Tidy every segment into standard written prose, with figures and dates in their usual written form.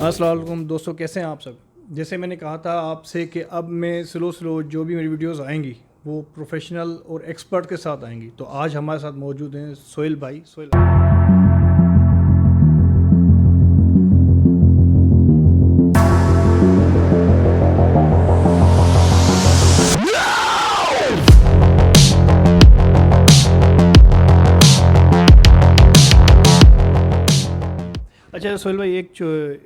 अस्सलाम वालेकुम दोस्तों, कैसे हैं आप सब। जैसे मैंने कहा था आपसे कि अब मैं स्लो स्लो जो भी मेरी वीडियोस आएंगी वो प्रोफेशनल और एक्सपर्ट के साथ आएंगी। तो आज हमारे साथ मौजूद हैं सोहेल भाई। अच्छा सोहेल भाई,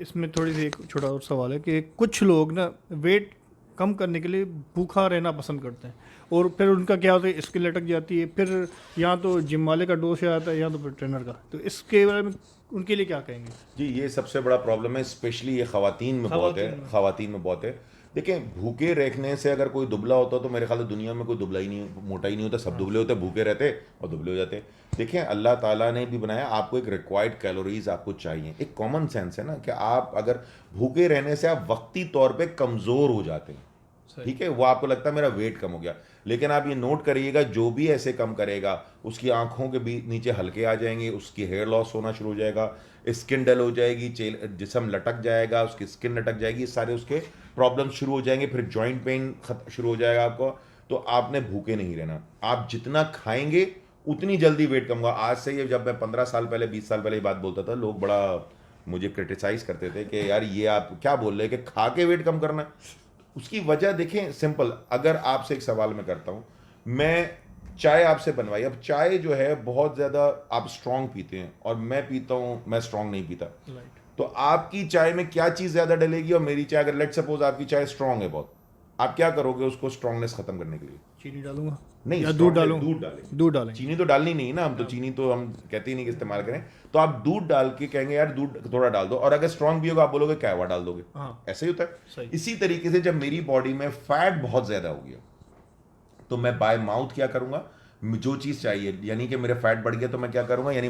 इसमें थोड़ी सी एक छोटा और सवाल है कि कुछ लोग ना वेट कम करने के लिए भूखा रहना पसंद करते हैं और फिर उनका क्या होता है, स्किन लटक जाती है। फिर या तो जिम वाले का डोज आता है या तो फिर ट्रेनर का। तो इसके बारे में उनके लिए क्या कहेंगे। जी, ये सबसे बड़ा प्रॉब्लम है। स्पेशली ये ख़वातीन में बहुत है। खवातीन में। ख़वातीन में बहुत है। देखिए, भूखे रहने से अगर कोई दुबला होता तो मेरे ख्याल से दुनिया में कोई दुबला ही नहीं, मोटा ही नहीं होता। सब हाँ। दुबले होते, भूखे रहते और दुबले हो जाते। देखिए, अल्लाह ताला ने भी बनाया, आपको एक रिक्वायर्ड कैलोरीज आपको चाहिए। एक कॉमन सेंस है ना कि आप अगर भूखे रहने से आप वक्ती तौर पे कमज़ोर हो जाते हैं। सही। ठीक है, वो आपको लगता है मेरा वेट कम हो गया, लेकिन आप ये नोट करिएगा, जो भी ऐसे कम करेगा उसकी आंखों के बीच नीचे हल्के आ जाएंगे, उसकी हेयर लॉस होना शुरू हो जाएगा, स्किन डल हो जाएगी, जिसम लटक जाएगा, उसकी स्किन लटक जाएगी, ये सारे उसके प्रॉब्लम शुरू हो जाएंगे। फिर जॉइंट पेन शुरू हो जाएगा आपको। तो आपने भूखे नहीं रहना। आप जितना खाएंगे उतनी जल्दी वेट कम होगा। आज से ये, जब मैं 15 साल पहले 20 साल पहले ये बात बोलता था, लोग बड़ा मुझे क्रिटिसाइज करते थे कि यार ये आप क्या बोल रहे हैं कि खा के वेट कम करना है। उसकी वजह देखें, सिंपल। अगर आपसे एक सवाल मैं करता हूं, मैं चाय आपसे बनवाई, अब चाय जो है बहुत ज़्यादा आप स्ट्रांग पीते हैं और मैं पीता हूं, मैं स्ट्रांग नहीं पीता। राइट। तो आपकी चाय में क्या चीज़ ज़्यादा डलेगी और मेरी चाय, अगर लेट सपोज आपकी चाय स्ट्रांग है बहुत, आप क्या करोगे उसको स्ट्रांगनेस खत्म करने के लिए? चीनी डालूंगा नहीं, या दूध स्ट्रांगनेस डालूं। दूध डालें। दूध डालेंगे। चीनी तो डालनी नहीं ना, हम तो हाँ। चीनी तो हम कहते ही नहीं कि इस्तेमाल करें। तो आप दूध डाल के कहेंगे यार दूध थोड़ा डाल दो, और अगर स्ट्रांग भी होगा आप बोलोगे कहवा डाल दोगे। हाँ। ऐसे ही होता है। सही। इसी तरीके से जब मेरी बॉडी में फैट बहुत ज्यादा हो गया तो मैं बाय माउथ क्या करूंगा, जो चीज चाहिए, यानी कि मेरे फैट बढ़ गया तो मैं क्या करूंगा, यानी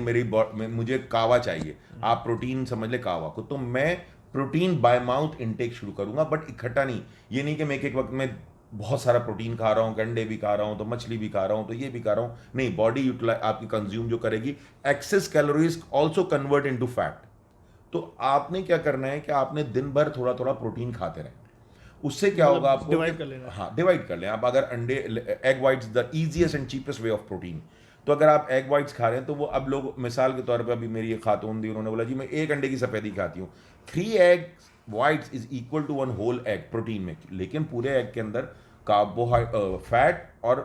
मुझे कावा चाहिए, आप प्रोटीन समझ ले कावा को, तो मैं प्रोटीन बाय माउथ इनटेक शुरू करूंगा, बट इकट्ठा नहीं। ये नहीं कि मैं एक एक वक्त में बहुत सारा प्रोटीन खा रहा हूँ, अंडे भी खा रहा हूँ, तो मछली भी खा रहा हूँ, तो ये भी खा रहा हूँ। नहीं, बॉडी यूटिलाइज आपकी कंज्यूम जो करेगी, excess calories also convert into fat. तो आपने क्या करना है कि आपने दिन भर थोड़ा थोड़ा प्रोटीन खाते रहें। उससे क्या होगा मतलब आपको कि, डिवाइड कर लेना है। हाँ, डिवाइड कर लें आप। अगर अंडे, egg whites the easiest and cheapest way of protein. तो अगर आप एग वाइट्स खा रहे हैं तो वो, अब लोग मिसाल के तौर पे, अभी मेरी एक खातून थी, उन्होंने बोला जी मैं एक अंडे की सफेदी खाती हूँ, 3 egg whites is equal to 1 whole egg protein में। लेकिन पूरे एग के अंदर कार्बोहाइड्रेट, फैट और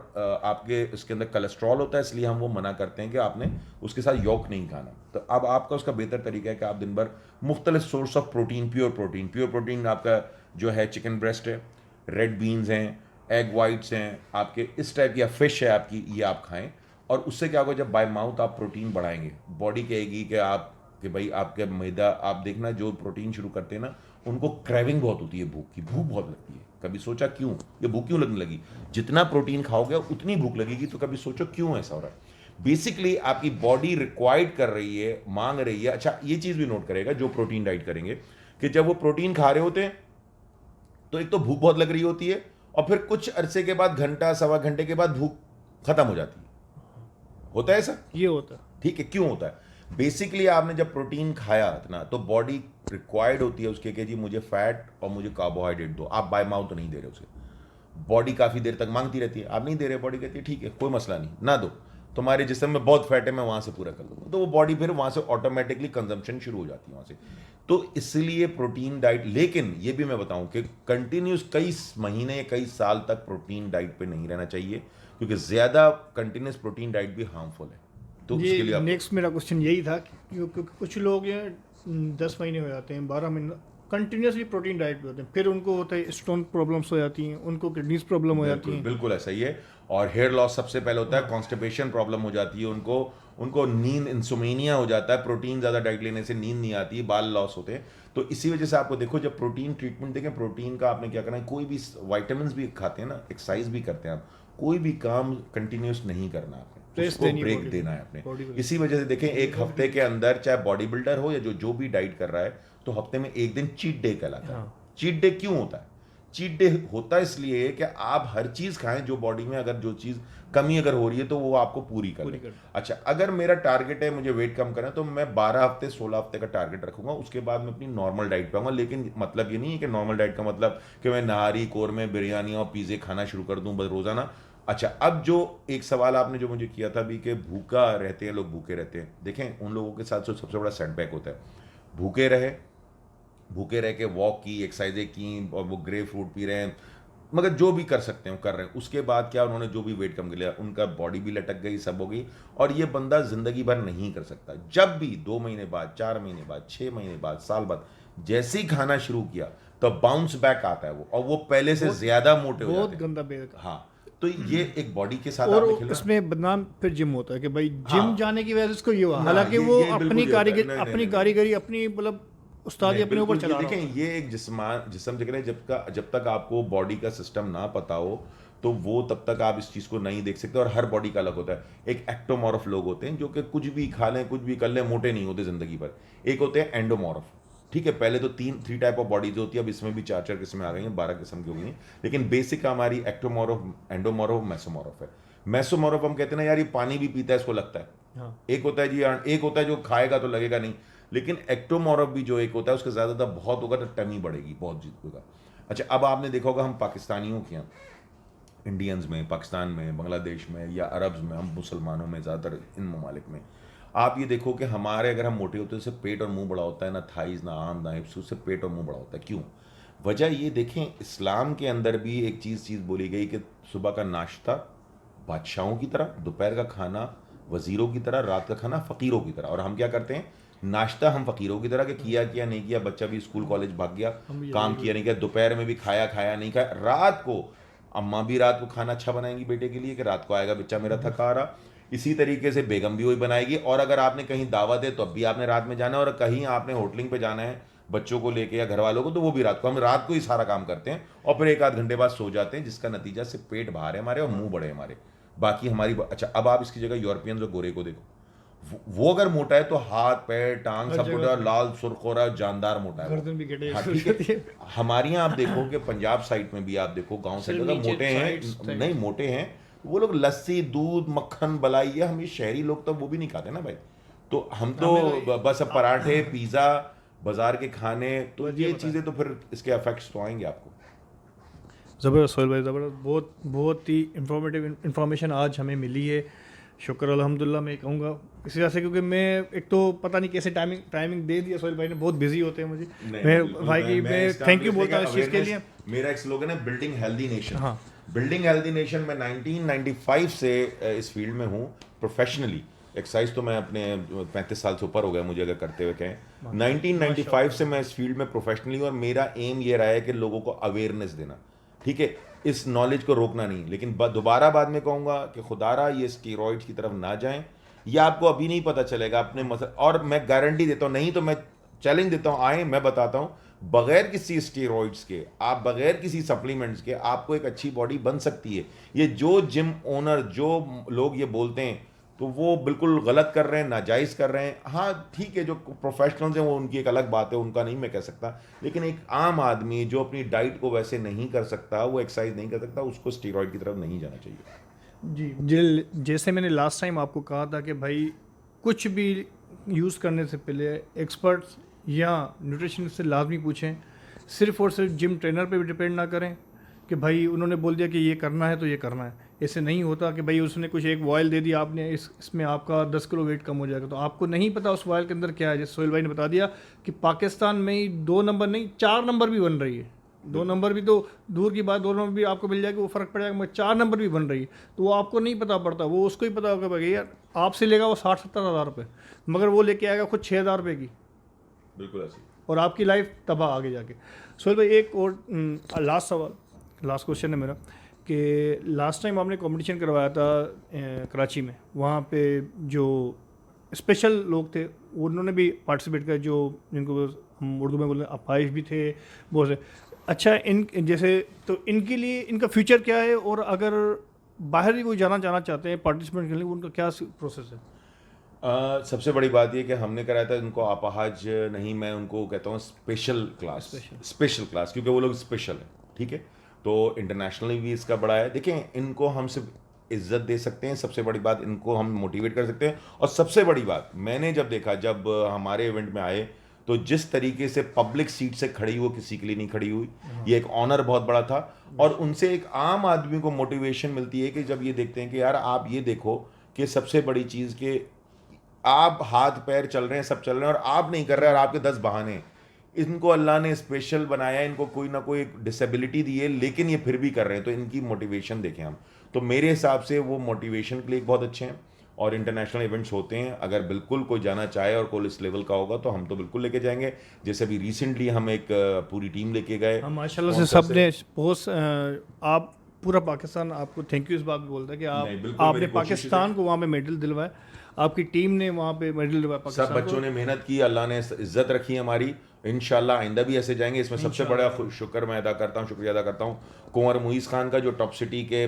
आपके इसके अंदर कोलेस्ट्रॉल होता है, इसलिए हम वो मना करते हैं कि आपने उसके साथ यॉक नहीं खाना। तो अब आपका उसका बेहतर तरीका है कि आप दिन भर मुख्तलिफ source of protein, pure protein आपका जो है चिकन ब्रेस्ट है, रेड बीन्स हैं, एग वाइट्स हैं आपके, इस टाइप की, या फिश है आपकी, ये आप खाएं। और उससे क्या होगा, जब बाय माउथ आप प्रोटीन बढ़ाएंगे, बॉडी कहेगी कि आप, कि भाई आपके मैदा, आप देखना जो प्रोटीन शुरू करते हैं ना, उनको क्रेविंग बहुत होती है, भूख बहुत लगती है। कभी सोचा क्यों ये भूख क्यों लगने लगी? जितना प्रोटीन खाओगे उतनी भूख लगेगी। तो कभी सोचो क्यों ऐसा हो रहा है? बेसिकली आपकी बॉडी रिक्वायर्ड कर रही है, मांग रही है। अच्छा, ये चीज भी नोट करेगा जो प्रोटीन डाइट करेंगे, कि जब वो प्रोटीन खा रहे होते हैं तो एक तो भूख बहुत लग रही होती है, और फिर कुछ अरसे के बाद, घंटा सवा घंटे के बाद भूख खत्म हो जाती है। होता है ऐसा? ये होता है। ठीक है, क्यों होता है? बेसिकली आपने जब प्रोटीन खाया ना, तो बॉडी रिक्वायर्ड होती है उसके कि जी मुझे फैट और मुझे कार्बोहाइड्रेट दो। आप बाय माउथ तो नहीं दे रहे उसे, बॉडी काफ़ी देर तक मांगती रहती है, आप नहीं दे रहे, बॉडी कहती है ठीक है कोई मसला नहीं, ना दो, तुम्हारे जिस्म में बहुत फैट है, मैं वहाँ से पूरा कर लूँगा। तो वो बॉडी फिर वहाँ से ऑटोमेटिकली कंजम्पशन शुरू हो जाती है वहाँ से। तो इसलिए प्रोटीन डाइट, लेकिन ये भी मैं बताऊँ कि कंटिन्यूस कई महीने या कई साल तक प्रोटीन डाइट पे नहीं रहना चाहिए, क्योंकि ज़्यादा कंटिन्यूस प्रोटीन डाइट भी हार्मफुल है। तो ये उसके लिए आपको, नेक्स्ट मेरा क्वेश्चन यही था क्योंकि कुछ लोग ये 10 महीने हो जाते हैं, 12 महीने कंटिन्यूसली प्रोटीन डाइट पे होते हैं, फिर उनको होता है स्टोन प्रॉब्लम्स हो जाती हैं, उनको किडनीज प्रॉब्लम हो जाती बिल्कुल हैं। बिल्कुल ऐसा ही है। और हेयर लॉस सबसे पहले होता है, हाँ। कॉन्स्टिपेशन प्रॉब्लम हो जाती है उनको, उनको नींद, इंसोमेनिया हो जाता है, प्रोटीन ज़्यादा डाइट लेने से नींद नहीं आती, बाल लॉस होते हैं। तो इसी वजह से आपको देखो, जब प्रोटीन ट्रीटमेंट देखें, प्रोटीन का आपने क्या करना है, कोई भी वाइटामिन भी खाते हैं ना, एक्सरसाइज भी करते हैं आप, कोई भी काम कंटिन्यूस नहीं करना आपने, रेस्ट उसको देनी ब्रेक बॉडी देना है आपने। बॉडी को। इसी वजह से देखें, एक हफ्ते के अंदर, चाहे बॉडी बिल्डर हो या जो जो भी डाइट कर रहा है, तो हफ्ते में एक दिन चीट डे कहलाता है। हाँ। चीट डे क्यों होता है? चीट डे होता इसलिए है कि आप हर चीज़ खाएं जो बॉडी में अगर जो चीज़ कमी अगर हो रही है तो वो आपको पूरी कर ले। अच्छा, अगर मेरा टारगेट है मुझे वेट कम करना, तो मैं 12 हफ्ते 16 हफ्ते का टारगेट रखूंगा, उसके बाद मैं अपनी नॉर्मल डाइट पे आऊंगा। लेकिन मतलब ये नहीं है कि नॉर्मल डाइट का मतलब कि मैं नहारी कोरमे बिरयानी और पिज़्ज़े खाना शुरू कर दूं बस रोज़ाना। अच्छा, अब जो एक सवाल आपने जो मुझे किया था अभी कि भूखा रहते हैं लोग, भूखे रहते हैं, देखें उन लोगों के साथ जो सबसे बड़ा सेटबैक होता है, भूखे रह के वॉक की, एक्सरसाइजें की और वो ग्रे फ्रूट पी रहे हैं, मगर जो भी कर सकते हैं वो कर रहे हैं, उसके बाद क्या उन्होंने जो भी वेट कम कर लिया, उनका बॉडी भी लटक गई, सब हो गई, और ये बंदा जिंदगी भर नहीं कर सकता। जब भी 2 महीने बाद, 4 महीने बाद, 6 महीने बाद, साल बाद जैसे ही खाना शुरू किया तो बाउंस बैक आता है वो, और वो पहले से ज्यादा मोटे हो बहुत जाते हैं। गंदा बेर। हाँ, तो ये एक बॉडी के साथ और आपने खेलना। इसमें बदनाम फिर जिम होता है कि भाई जिम हाँ, जाने की वजह से इसको ये हुआ, ना, हालांकि ये- वो ये बिल्कुल अपनी ये होता है। कारीगरी नहीं, नहीं, अपनी नहीं, कारीगरी अपनी मतलब उस्तादी नहीं, अपने ऊपर बिल्कुल, चला ये रहा हो। देखें, ये एक जिसम जगह है, जब तक आपको बॉडी का सिस्टम ना पता हो तो वो तब तक आप इस चीज़ को नहीं देख सकते। और हर बॉडी का अलग होता है। एक एक्टोमॉर्फ लोग होते हैं जो कि कुछ भी खा लें, कुछ भी कर लें, मोटे नहीं होते जिंदगी भर। एक होते हैं एंडोमॉर्फ, ठीक है, पहले तो थ्री टाइप ऑफ बॉडीज होती है, अब इसमें भी 4 किस्में आ गई हैं, 12 किस्म की हो गई हैं, लेकिन बेसिक हमारी एक्टोमॉर्फ, एंडोमॉर्फ, मेसोमॉर्फ है। मेसोमॉर्फ हम कहते हैं ना यार ये पानी भी पीता है, इसको लगता है। हाँ। एक होता है जी, एक होता है जो खाएगा तो लगेगा नहीं। लेकिन एक्टोमॉर्फ भी जो एक होता है उसके ज़्यादातर बहुत होगा तो टमी बढ़ेगी, बहुत जीत होगा। अच्छा, अब आपने देखा होगा हम पाकिस्तानियों के यहाँ, इंडियंस में, पाकिस्तान में, बांग्लादेश में या अरब्स में, हम मुसलमानों में, ज़्यादातर इन ममालिक में आप ये देखो कि हमारे अगर हम मोटे होते हैं उससे पेट और मुंह बड़ा होता है, ना थाइज, ना आर्म, ना हिप्स, उससे पेट और मुंह बड़ा होता है। क्यों? वजह ये देखें, इस्लाम के अंदर भी एक चीज़ बोली गई कि सुबह का नाश्ता बादशाहों की तरह, दोपहर का खाना वज़ीरों की तरह, रात का खाना फ़कीरों की तरह। और हम क्या करते हैं, नाश्ता हम फ़कीरों की तरह के किया नहीं किया, बच्चा भी स्कूल कॉलेज भाग गया, काम किया नहीं किया, दोपहर में भी खाया नहीं खाया, रात को अम्मा भी रात को खाना अच्छा बनाएंगी बेटे के लिए कि रात को आएगा बच्चा मेरा थका रहा। इसी तरीके से बेगम भी वही बनाएगी। और अगर आपने कहीं दावत है तो अब भी आपने रात में जाना है, और कहीं आपने होटलिंग पे जाना है बच्चों को लेके या घर वालों को, तो वो भी रात को। हम रात को ही सारा काम करते हैं और फिर 1 आध घंटे बाद सो जाते हैं, जिसका नतीजा से पेट बाहर है हमारे और मुंह बड़े हमारे, बाकी हमारी। अच्छा, अब आप इसकी जगह यूरोपियंस और गोरे को देखो, वो अगर मोटा है तो हाथ पैर टांग सब मोटा, लाल सुर्ख हो रहा है, जानदार मोटा है गर्दन भी गड्ढे हाँ, ठीक है। हमारे यहाँ आप देखो कि पंजाब साइड में भी आप देखो, गांव साइड में मोटे हैं, नहीं मोटे हैं वो लोग, लस्सी दूध मक्खन बलाई है। हम ये शहरी लोग तो वो भी नहीं खाते ना भाई, तो हम तो बस अब पराठे पिज़्ज़ा बाजार के खाने, तो ये चीज़ें तो फिर इसके इफेक्ट्स तो आएंगे आपको। ज़बरदस्त सोहेल भाई, ज़बरदस्त, बहुत ही इंफॉर्मेटिव इंफॉर्मेशन आज हमें मिली है। शुक्र अल्हम्दुलिल्लाह मैं कहूँगा इसी वजह से, क्योंकि मैं एक तो पता नहीं कैसे टाइमिंग दे दिया सोहेल भाई ने, बहुत बिजी होते हैं मुझे। मैं भाई की मैं थैंक यू बोलता हूँ इस चीज़ के लिए। मेरा एक स्लोगन है बिल्डिंग हेल्दी नेशन। हाँ, बिल्डिंग हेल्दी नेशन। मैं 1995 से इस फील्ड में हूँ प्रोफेशनली। एक्सरसाइज तो मैं अपने 35 साल से ऊपर हो गया मुझे अगर करते हुए कहें। 1995 से मैं इस फील्ड में प्रोफेशनली, और मेरा एम ये रहा है कि लोगों को अवेयरनेस देना, ठीक है, इस नॉलेज को रोकना नहीं। लेकिन दोबारा बाद में कहूँगा कि खुदारा ये स्टेरॉइड्स की तरफ ना जाएं, ये आपको अभी नहीं पता चलेगा अपने और मैं गारंटी देता हूँ, नहीं तो मैं चैलेंज देता हूँ, आए मैं बताता हूँ, बगैर किसी स्टेरॉइड्स के, आप बगैर किसी सप्लीमेंट्स के आपको एक अच्छी बॉडी बन सकती है। ये जो जिम ओनर, जो लोग ये बोलते हैं, तो वो बिल्कुल गलत कर रहे हैं, नाजायज़ कर रहे हैं। हाँ ठीक है, जो प्रोफेशनल्स हैं वो उनकी एक अलग बात है, उनका नहीं मैं कह सकता, लेकिन एक आम आदमी जो अपनी डाइट को वैसे नहीं कर सकता, वो एक्सरसाइज नहीं कर सकता, उसको स्टेरॉइड की तरफ नहीं जाना चाहिए। जी, जैसे मैंने लास्ट टाइम आपको कहा था कि भाई कुछ भी यूज़ करने से पहले एक्सपर्ट्स या न्यूट्रिशनिस्ट से लाजमी पूछें। सिर्फ और सिर्फ जिम ट्रेनर पे भी डिपेंड ना करें कि भाई उन्होंने बोल दिया कि ये करना है तो ये करना है। ऐसे नहीं होता कि भाई उसने कुछ एक ऑयल दे दिया आपने, इसमें आपका 10 किलो वेट कम हो जाएगा, तो आपको नहीं पता उस ऑयल के अंदर क्या है। जैसे सोहेल भाई ने बता दिया कि पाकिस्तान में ही 2 नंबर नहीं 4 नंबर भी बन रही है। 2 नंबर भी तो दूर की बात, 2 नंबर भी आपको मिल जाएगा, वो फ़र्क पड़ेगा, मगर 4 नंबर भी बन रही है तो वो आपको नहीं पता पड़ता। वो उसको ही पता होगा भाई यार आपसे लेगा वो 60-70 हज़ार रुपये, मगर वो लेके आएगा खुद 6 हज़ार रुपये की, बिल्कुल ऐसी, और आपकी लाइफ तबाह आगे जाके। सोहेल भाई एक और लास्ट सवाल, लास्ट क्वेश्चन है मेरा कि लास्ट टाइम आपने कंपटीशन करवाया था कराची में, वहाँ पे जो स्पेशल लोग थे उन्होंने भी पार्टिसिपेट किया, जो जिनको हम उर्दू में बोलते हैं अपाइश भी थे बहुत से। अच्छा, इन जैसे तो इनके लिए इनका फ्यूचर क्या है, और अगर बाहर भी कोई जाना चाहते हैं पार्टिसिपेंट के लिए, उनका क्या प्रोसेस है? सबसे बड़ी बात ये कि हमने कराया था उनको अपाहज नहीं, मैं उनको कहता हूँ स्पेशल क्लास, क्योंकि वो लोग स्पेशल है, ठीक है। तो इंटरनेशनली भी इसका बड़ा है। देखें, इनको हम सिर्फ इज्जत दे सकते हैं, सबसे बड़ी बात इनको हम मोटिवेट कर सकते हैं। और सबसे बड़ी बात मैंने जब देखा, जब हमारे इवेंट में आए, तो जिस तरीके से पब्लिक सीट से खड़ी वो किसी के लिए नहीं खड़ी हुई, ये एक ऑनर बहुत बड़ा था। और उनसे एक आम आदमी को मोटिवेशन मिलती है कि जब ये देखते हैं कि यार आप ये देखो कि सबसे बड़ी चीज़ कि आप हाथ पैर चल रहे हैं, सब चल रहे हैं और आप नहीं कर रहे हैं, और आपके 10 बहाने हैं। इनको अल्लाह ने स्पेशल बनाया, इनको कोई ना कोई डिसेबिलिटी दी है, लेकिन ये फिर भी कर रहे हैं। तो इनकी मोटिवेशन देखें हम, तो मेरे हिसाब से वो मोटिवेशन के लिए बहुत अच्छे हैं। और इंटरनेशनल इवेंट्स होते हैं, अगर बिल्कुल कोई जाना चाहे और कोई इस लेवल का होगा तो हम तो बिल्कुल लेके जाएंगे। जैसे अभी रिसेंटली हम एक पूरी टीम लेके गए, हम माशाल्लाह से सब ने पोस्ट, आप पूरा पाकिस्तान आपको थैंक यू इस बात पे बोलता है कि नहीं, बिल्कुल आपने मेरी कोशिश पाकिस्तान को वहाँ पे मेडल दिलवाया, आपकी टीम ने वहाँ पे मेडल दिलवाया सब पाकिस्तान बच्चों को। ने मेहनत की, अल्लाह ने इज्जत रखी हमारी। इंशाल्लाह आइंदा भी ऐसे जाएंगे। इसमें सबसे बड़ा शुक्र मैं अदा करता हूँ, शुक्रिया अदा करता हूँ कुंवर मुईज़ खान का, जो टॉप सिटी के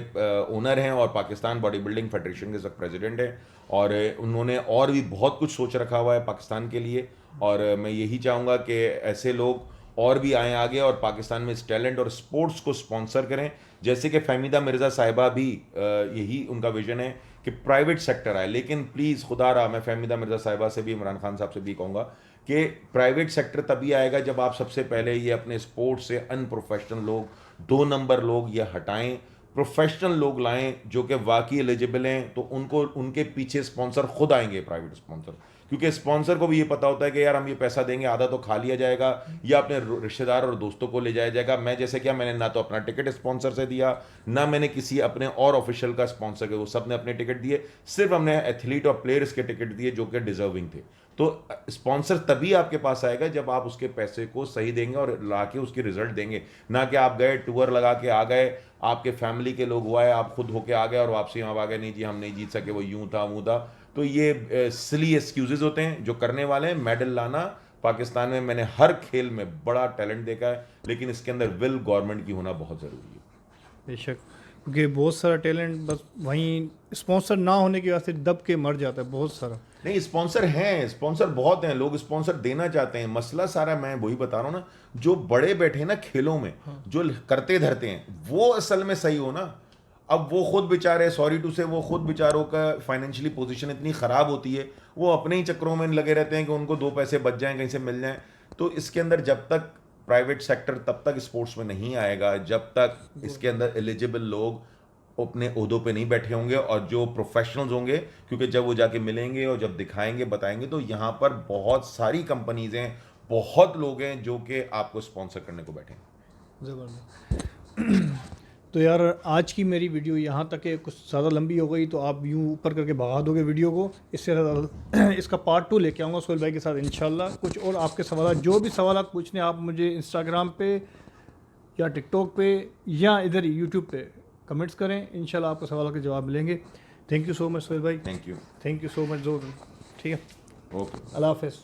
ओनर हैं और पाकिस्तान बॉडी बिल्डिंग फेडरेशन के सब प्रेसिडेंट हैं। और उन्होंने और भी बहुत कुछ सोच रखा हुआ है पाकिस्तान के लिए। और मैं यही चाहूँगा कि ऐसे लोग और भी आएँ आगे और पाकिस्तान में इस टैलेंट और स्पोर्ट्स को स्पॉन्सर करें। जैसे कि फ़हमीदा मिर्ज़ा साहिबा भी यही उनका विजन है कि प्राइवेट सेक्टर आए। लेकिन प्लीज़ खुदा रहा, मैं फ़हमीदा मिर्ज़ा साहिबा से भी, इमरान खान साहब से भी कहूँगा कि प्राइवेट सेक्टर तभी आएगा जब आप सबसे पहले ये अपने स्पोर्ट्स से अनप्रोफेशनल लोग, 2 नंबर लोग ये हटाएं, प्रोफेशनल लोग लाएं जो कि वाकई एलिजिबल हैं। तो उनको, उनके पीछे स्पॉन्सर खुद आएंगे, प्राइवेट स्पॉन्सर। क्योंकि स्पॉन्सर को भी ये पता होता है कि यार हम ये पैसा देंगे, आधा तो खा लिया जाएगा या अपने रिश्तेदार और दोस्तों को ले जाया जाएगा। मैं जैसे क्या, मैंने ना तो अपना टिकट स्पॉन्सर से दिया, ना मैंने किसी अपने और ऑफिशियल का स्पॉन्सर के, वो सब ने अपने टिकट दिए। सिर्फ हमने एथलीट और प्लेयर्स के टिकट दिए जो कि डिजर्विंग थे। तो स्पॉन्सर तभी आपके पास आएगा जब आप उसके पैसे को सही देंगे और ला के उसकी रिजल्ट देंगे। ना कि आप गए, टूर लगा के आ गए, आपके फैमिली के लोग हुआ है, आप खुद होके आ गए और वापसी हम आ गए, नहीं जी हम नहीं जीत सके, वो यूं था वो था। तो ये सिली एक्सक्यूजेज होते हैं। जो करने वाले हैं, मेडल लाना, पाकिस्तान में मैंने हर खेल में बड़ा टैलेंट देखा है, लेकिन इसके अंदर विल गवर्नमेंट की होना बहुत ज़रूरी है। बेशक, क्योंकि बहुत सारा टैलेंट बस वहीं स्पॉन्सर ना होने की वजह से दब के मर जाता है बहुत सारा। नहीं, स्पॉन्सर हैं, स्पॉन्सर बहुत हैं, लोग स्पॉन्सर देना चाहते हैं। मसला सारा मैं वही बता रहा हूँ ना, जो बड़े बैठे हैं ना खेलों में, जो करते धरते हैं, वो असल में सही हो ना। अब वो खुद बेचारे, सॉरी टू से, वो खुद बेचारों का फाइनेंशियली पोजीशन इतनी ख़राब होती है, वो अपने ही चक्रों में लगे रहते हैं कि उनको 2 पैसे बच जाएं, कहीं से मिल जाएं। तो इसके अंदर जब तक प्राइवेट सेक्टर तब तक स्पोर्ट्स में नहीं आएगा जब तक इसके अंदर एलिजिबल लोग अपने ओहदों पे नहीं बैठे होंगे और जो प्रोफेशनल्स होंगे। क्योंकि जब वो जाके मिलेंगे और जब दिखाएंगे, बताएंगे, तो यहाँ पर बहुत सारी कंपनीज हैं, बहुत लोग हैं जो कि आपको स्पॉन्सर करने को बैठे हैं। ज़बरदस्त। तो यार आज की मेरी वीडियो यहाँ तक है, कुछ ज़्यादा लंबी हो गई तो आप यूँ ऊपर करके भगा दोगे वीडियो को। इससे ज़्यादा इसका पार्ट 2 लेके आऊँगा सोहेल भाई के साथ इंशाल्लाह। कुछ और आपके सवाल, जो भी सवाल पूछने, आप मुझे इंस्टाग्राम पे या टिकटॉक पे या इधर यूट्यूब पे कमेंट्स करें, इंशाल्लाह आपको सवाल के जवाब मिलेंगे। Thank you so much Sohail भाई, थैंक यू सो मच जोर। ठीक है, ओके, अल्लाह हाफ़िज़।